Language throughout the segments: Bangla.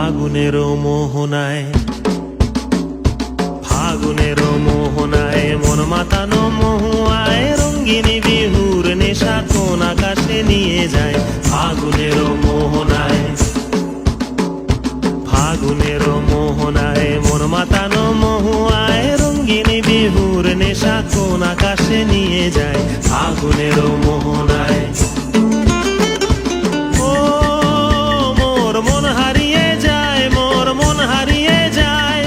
ফাগুনেরও মোহনায়, ফাগুনেরও মোহনায় মন মাতানো মহুয়ায় রঙ্গিনী বিহুর নেশা কোন আকাশে নিয়ে যায়। ফাগুনেরও মোহনায়, ফাগুনেরও মোহনায় মন মাতানো মহুয়ায় রঙ্গিনী বিহুর নেশা কোন আকাশে নিয়ে যায়। ফাগুনেরও মোহনায় ও মোর মন হারিয়ে যায়, মোর মন হারিয়ে যায়,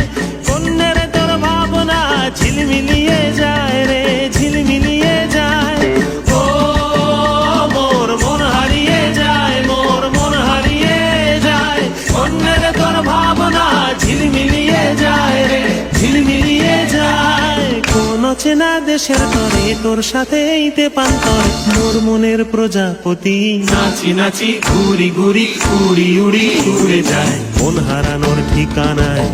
কন্যের তোর ভাবনা ঝিলমিলিয়ে যায় রে, ঝিলমিলিয়ে যায়। ও মোর মন হারিয়ে যায়, মোর মন হারিয়ে যায়, কন্যের তোর ভাবনা ঝিলমিলিয়ে যায় রে, ঝিলমিলিয়ে যায়। কোন চেনা দেশের তরে তোর সাথে এইতে পান্তর মোর মনের প্রজাপতি নাচি নাচি ঘুরি ঘুরি উড়ি উড়ি উড়ে যায়। মন হারানোর ঠিকানায়